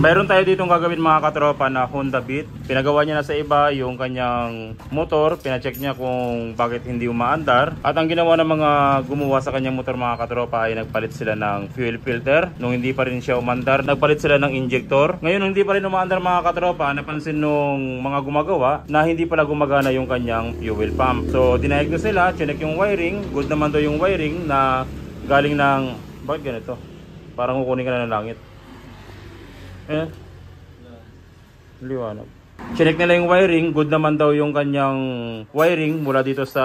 Mayroon tayo ditong gagawin mga katropa na Honda Beat. Pinagawa niya na sa iba yung kanyang motor. Pinacheck niya kung bakit hindi umaandar. At ang ginawa ng mga gumawa sa kanyang motor mga katropa ay nagpalit sila ng fuel filter. Nung hindi pa rin siya umandar, nagpalit sila ng injector. Ngayon nung hindi pa rin umaandar mga katropa, napansin nung mga gumagawa na hindi pala gumagana yung kanyang fuel pump. So diniagnose sila, chinek yung wiring. Good naman daw yung wiring na galing ng... Bakit ganito? Parang kukunin ka na ng langit. Liwanag. Chinek nila yung wiring, good naman daw yung kanyang wiring mula dito sa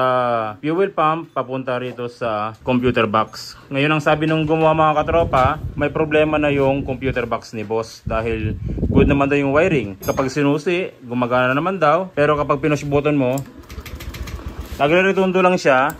fuel pump papunta rito sa computer box. Ngayon ang sabi nung gumawa mga katropa, may problema na yung computer box ni boss dahil good naman daw yung wiring. Kapag sinusi, gumagana naman daw, pero kapag pinush button mo, nagre-retundo lang siya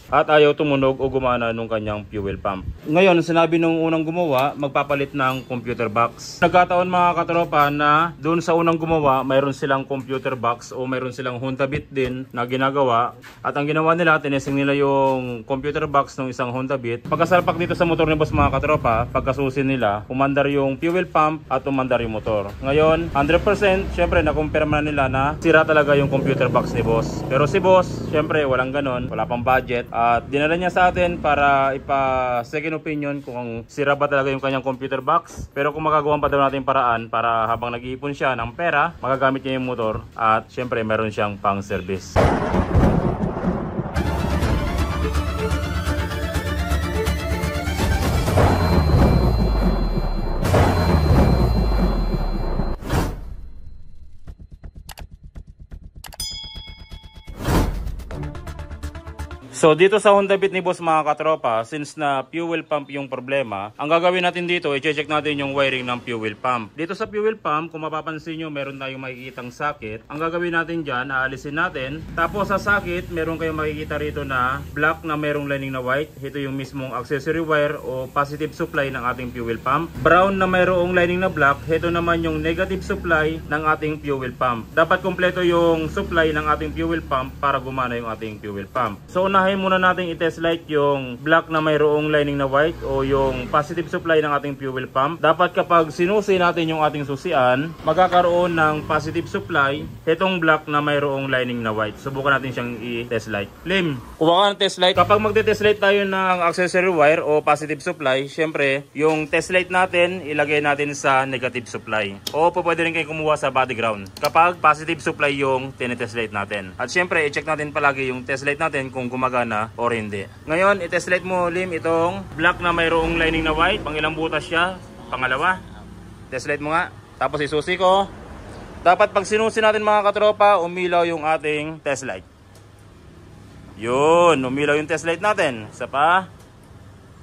at ayaw tumunog o gumana nung kanyang fuel pump. Ngayon, sinabi nung unang gumawa, magpapalit ng computer box. Nagkataon mga katropa na doon sa unang gumawa, mayroon silang computer box o mayroon silang Honda Beat din na ginagawa. At ang ginawa nila, tinesting nila yung computer box ng isang Honda Beat. Pagkasalpak dito sa motor ni boss mga katropa, pagkasusin nila, umandar yung fuel pump at umandar yung motor. Ngayon, 100%, syempre nakumpirma nila na sira talaga yung computer box ni boss. Pero si boss, syempre walang ganon, wala pang budget. At dinala niya sa atin para ipa-second opinion kung sira ba talaga yung kanyang computer box. Pero kung magagawa pa daw natin paraan para habang nag-iipon siya ng pera, magagamit niya yung motor at syempre meron siyang pang service. So dito sa Honda Beat ni boss mga katropa, since na fuel pump yung problema, ang gagawin natin dito, i-check natin yung wiring ng fuel pump. Dito sa fuel pump, kung mapapansin nyo, meron tayong makikitang socket. Ang gagawin natin dyan, aalisin natin. Tapos sa socket, meron kayong makikita rito na black na merong lining na white. Ito yung mismong accessory wire o positive supply ng ating fuel pump. Brown na mayroong lining na black, ito naman yung negative supply ng ating fuel pump. Dapat kompleto yung supply ng ating fuel pump para gumana yung ating fuel pump. So unahin muna natin i-test light yung black na mayroong lining na white o yung positive supply ng ating fuel pump. Dapat kapag sinusi natin yung ating susian, magkakaroon ng positive supply itong black na mayroong lining na white. Subukan natin siyang i-test light. Lim, kuha ka ng test light. Kapag magte-test light tayo ng accessory wire o positive supply, syempre yung test light natin ilagay natin sa negative supply. O pwede rin kayo kumuha sa body ground kapag positive supply yung tinetest light natin. At syempre i-check natin palagi yung test light natin kung gumagana or hindi. Ngayon, i-test light mo Lim itong black na mayroong lining na white. Pang ilang butas siya? Pangalawa. Test light mo nga. Tapos isusi ko. Dapat pag sinusi natin mga katropa, umilaw yung ating test light. Yun, umilaw yung test light natin. Isa pa.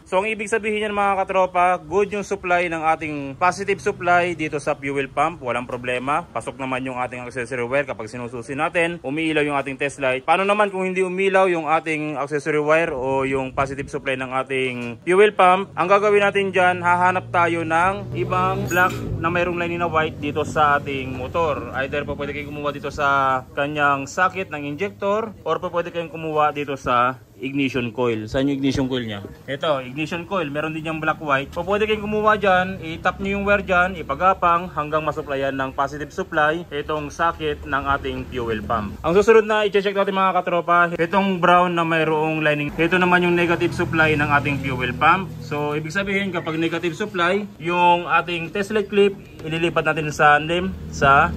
So ang ibig sabihin yan mga katropa, good yung supply ng ating positive supply dito sa fuel pump, walang problema. Pasok naman yung ating accessory wire kapag sinususi natin, umiilaw yung ating test light. Paano naman kung hindi umilaw yung ating accessory wire o yung positive supply ng ating fuel pump? Ang gagawin natin dyan, hahanap tayo ng ibang black na mayroong lining na white dito sa ating motor. Either po pwede kayong kumuha dito sa kanyang socket ng injector or po pwede kayong kumuha dito sa ignition coil. Saan yung ignition coil niya? Ito, ignition coil. Meron din yung black white. So, pwede kayong kumuha dyan, i-tap nyo yung wire dyan, ipagapang hanggang masuplayan ng positive supply itong socket ng ating fuel pump. Ang susunod na i-check natin mga katropa, itong brown na mayroong lining. Ito naman yung negative supply ng ating fuel pump. So, ibig sabihin kapag negative supply, yung ating test light clip, ililipat natin sa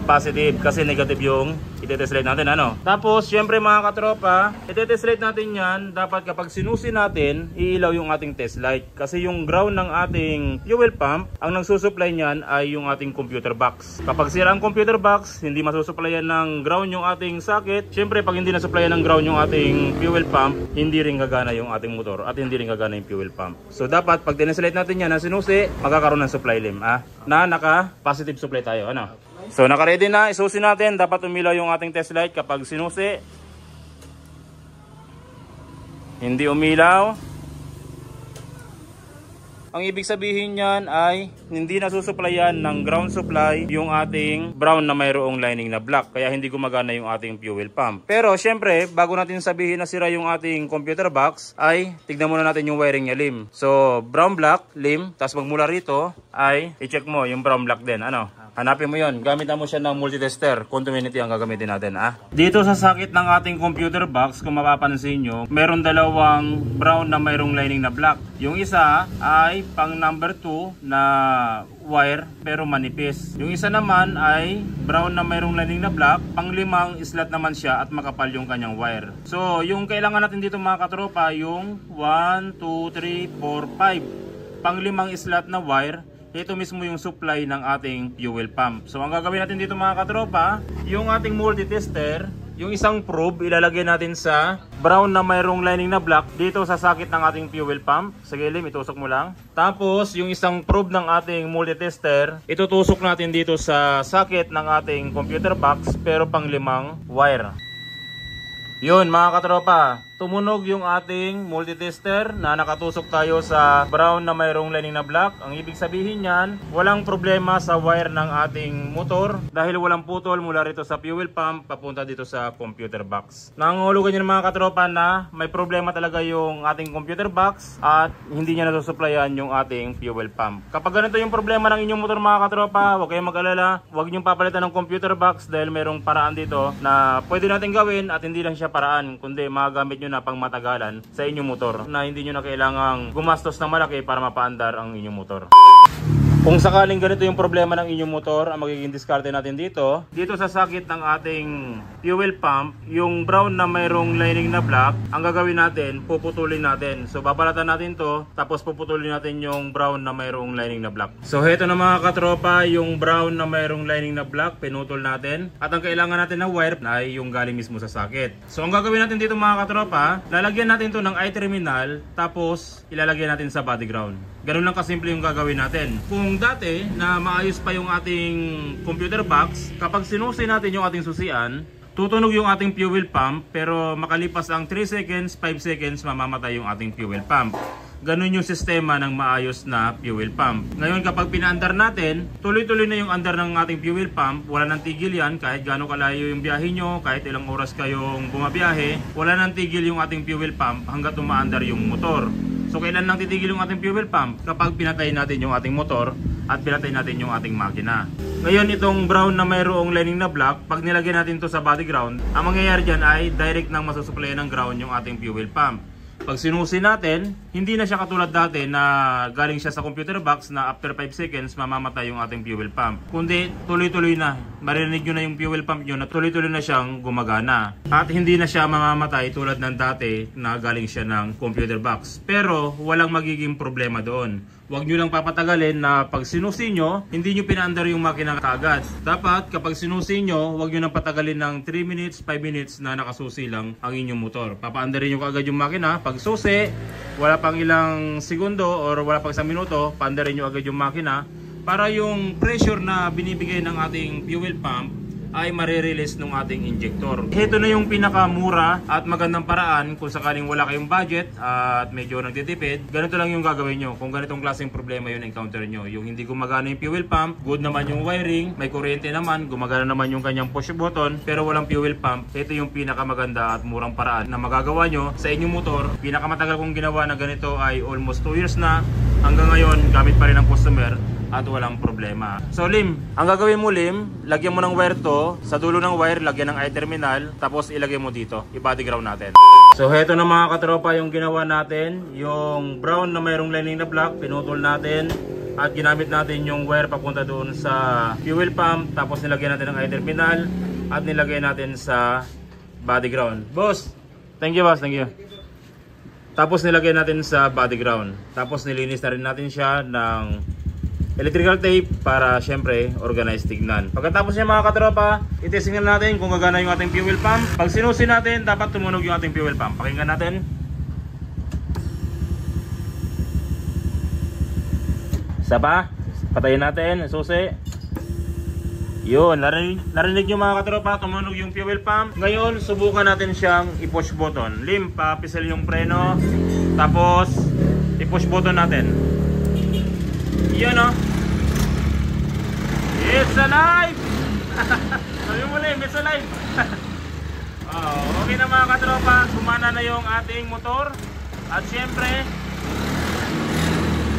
positive kasi negative yung i-test light natin, ano. Tapos syempre mga katropa, i-test light natin yan. Dapat kapag sinusi natin, iilaw yung ating test light kasi yung ground ng ating fuel pump, ang nagsusupply niyan ay yung ating computer box. Kapag sira ang computer box, hindi masusupplyan ng ground yung ating socket. Syempre pag hindi nasupplyan ng ground yung ating fuel pump, hindi rin gagana yung ating motor at hindi rin gagana yung fuel pump. So dapat pag test light natin yan na sinusi, magkakaroon ng supply lim, na naka positive supply tayo, ano. So naka-ready na, isusi natin. Dapat umilaw yung ating test light kapag sinusi. Hindi umilaw. Ang ibig sabihin niyan ay hindi nasusuplayan ng ground supply yung ating brown na mayroong lining na black. Kaya hindi gumagana yung ating fuel pump. Pero syempre, bago natin sabihin na sira yung ating computer box, ay tignan muna natin yung wiring niya, lim. So, brown black, lim. Tapos magmula rito ay i-check mo yung brown black din. Ano? Hanapin mo yon. Gamitan mo siya ng multitester. Continuity ang gagamitin natin. Dito sa sakit ng ating computer box, kung mapapansin nyo, meron dalawang brown na mayroong lining na black. Yung isa ay pang number 2 na wire pero manipis. Yung isa naman ay brown na mayroong lining na black, pang 5 slot naman siya at makapal yung kanyang wire. So, yung kailangan natin dito mga katropa, yung 1, 2, 3, 4, 5. Pang 5 slot na wire. Ito mismo yung supply ng ating fuel pump. So ang gagawin natin dito mga katropa, yung ating multitester, yung isang probe ilalagay natin sa brown na mayroong lining na black dito sa sakit ng ating fuel pump. Sige lim, itusok mo lang. Tapos yung isang probe ng ating multitester, itutusok natin dito sa sakit ng ating computer box pero pang 5 wire. Yun mga katropa, tumunog yung ating multitester na nakatusok tayo sa brown na mayroong lining na black. Ang ibig sabihin niyan, walang problema sa wire ng ating motor dahil walang putol mula rito sa fuel pump papunta dito sa computer box. Nangungulugan nyo mga katropa na may problema talaga yung ating computer box at hindi niya nasusuplayan yung ating fuel pump. Kapag ganito yung problema ng inyong motor mga katropa, huwag kayong mag-alala, huwag nyo papalitan ng computer box dahil mayroong paraan dito na pwede natin gawin at hindi lang siya paraan kundi magagamit nyo na pang matagalan sa inyong motor na hindi nyo na kailangang gumastos ng malaki para mapaandar ang inyong motor. Kung sakaling ganito yung problema ng inyong motor, ang magiging diskarte natin dito sa sakit ng ating fuel pump, yung brown na mayroong lining na black, ang gagawin natin, puputulin natin. So babalatan natin to, tapos puputulin natin yung brown na mayroong lining na black. So heto na mga katropa, yung brown na mayroong lining na black, pinutol natin. At ang kailangan natin na wire ay yung galing mismo sa sakit. So ang gagawin natin dito mga katropa, lalagyan natin to ng I-terminal, tapos ilalagyan natin sa body ground. Ganun lang kasimple yung gagawin natin. Kung dati na maayos pa yung ating computer box, kapag sinusi natin yung ating susian, tutunog yung ating fuel pump pero makalipas ang 3 seconds, 5 seconds, mamamatay yung ating fuel pump. Ganun yung sistema ng maayos na fuel pump. Ngayon kapag pinaandar natin, tuloy-tuloy na yung andar ng ating fuel pump. Wala nang tigil yan kahit gaano kalayo yung biyahe nyo, kahit ilang oras kayong bumabiyahe. Wala nang tigil yung ating fuel pump hanggat umaandar yung motor. So kailan lang titigil yung ating fuel pump? Kapag pinatay natin yung ating motor at pinatay natin yung ating makina. Ngayon itong brown na mayroong lining na black, pag nilagay natin to sa body ground, ang mangyayari dyan ay direct nang masusuplayan ng ground yung ating fuel pump. Pag sinusi natin, hindi na siya katulad dati na galing siya sa computer box na after 5 seconds mamamatay yung ating fuel pump. Kundi tuloy-tuloy na, marinig nyo na yung fuel pump nyo na tuloy-tuloy na siyang gumagana. At hindi na siya mamamatay tulad ng dati na galing siya ng computer box. Pero walang magiging problema doon. Huwag nyo lang papatagalin na pag sinusi nyo, hindi nyo pinaandar yung makina kaagad. Dapat kapag sinusi nyo, huwag nyo nang patagalin ng 3 minutes, 5 minutes na nakasusi lang ang inyong motor. Papaandarin nyo kaagad yung makina. Pag susi, wala pang ilang segundo or wala pang isang minuto, paandarin nyo agad yung makina para yung pressure na binibigay ng ating fuel pump ay marirelease ng ating injector. Ito na yung pinakamura at magandang paraan kung sakaling wala kayong budget at medyo nagtitipid. Ganito lang yung gagawin nyo. Kung ganitong klaseng problema yung encounter nyo. Yung hindi gumagana yung fuel pump, good naman yung wiring, may kuryente naman, gumagana naman yung kanyang push button, pero walang fuel pump. Ito yung pinakamaganda at murang paraan na magagawa nyo sa inyong motor. Pinakamatagal kong ginawa na ganito ay almost 2 years na. Hanggang ngayon, gamit pa rin ng customer at walang problema. So Lim, ang gagawin mo Lim, lagyan mo ng wire to, sa dulo ng wire lagyan ng I-terminal, tapos ilagay mo dito, i-body ground natin. So heto na mga katropa yung ginawa natin, yung brown na mayroong lining na black, pinutol natin at ginamit natin yung wire papunta doon sa fuel pump, tapos nilagyan natin ng I-terminal at nilagay natin sa body ground. Boss, thank you boss, thank you. Tapos nilagay natin sa body ground, tapos nilinis na rin natin siya ng electrical tape para syempre organized tignan. Pagkatapos niya mga katropa, itesting na natin kung gagana yung ating fuel pump. Pag sinusi natin, dapat tumunog yung ating fuel pump. Pakinggan natin. Isa pa, patayin natin, susi. Yun, narinig nyo mga katropa, tumunog yung fuel pump. Ngayon, subukan natin siyang i-push button. Lim, papisel yung preno, tapos i-push button natin. Yun o. It's alive! Sabi mo lang, it's alive! Okay na mga katropa, gumana na yung ating motor. At syempre,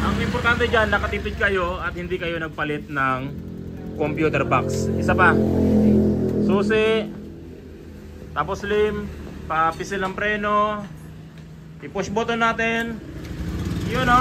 ang importante dyan, nakatipid kayo at hindi kayo nagpalit ng computer box. Isa pa, susi, tapos lim, papisil ng preno, i-push button natin. Yun o.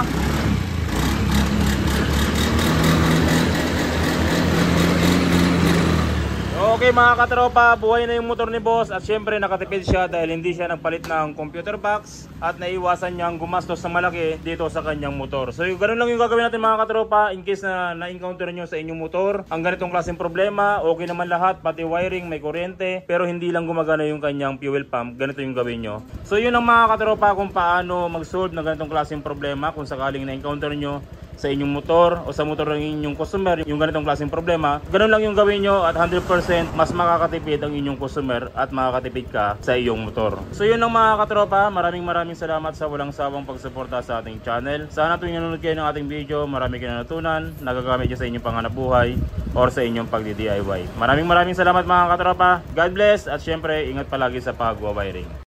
Okay mga katropa, buhay na yung motor ni boss at syempre nakatipid siya dahil hindi siya nagpalit ng computer box at naiwasan niyang gumastos ng malaki dito sa kanyang motor. So ganun lang yung gagawin natin mga katropa in case na na-encounter nyo sa inyong motor ang ganitong klaseng problema. Okay naman lahat, pati wiring, may kuryente, pero hindi lang gumagana yung kanyang fuel pump. Ganito yung gawin nyo. So yun ang mga katropa kung paano mag-solve ng ganitong klaseng problema kung sakaling na-encounter nyo sa inyong motor o sa motor ng inyong customer yung ganitong klaseng problema. Ganun lang yung gawin nyo at 100% mas makakatipid ang inyong customer at makakatipid ka sa iyong motor. So yun lang mga katropa, maraming salamat sa walang sawang pagsuporta sa ating channel. Sana tuwing nanonood kayo ng ating video, marami kayo natutunan, nagagamit nyo sa inyong panghanapbuhay or sa inyong pagdi-DIY. Maraming salamat mga katropa. God bless at syempre ingat palagi sa pagwa-wiring.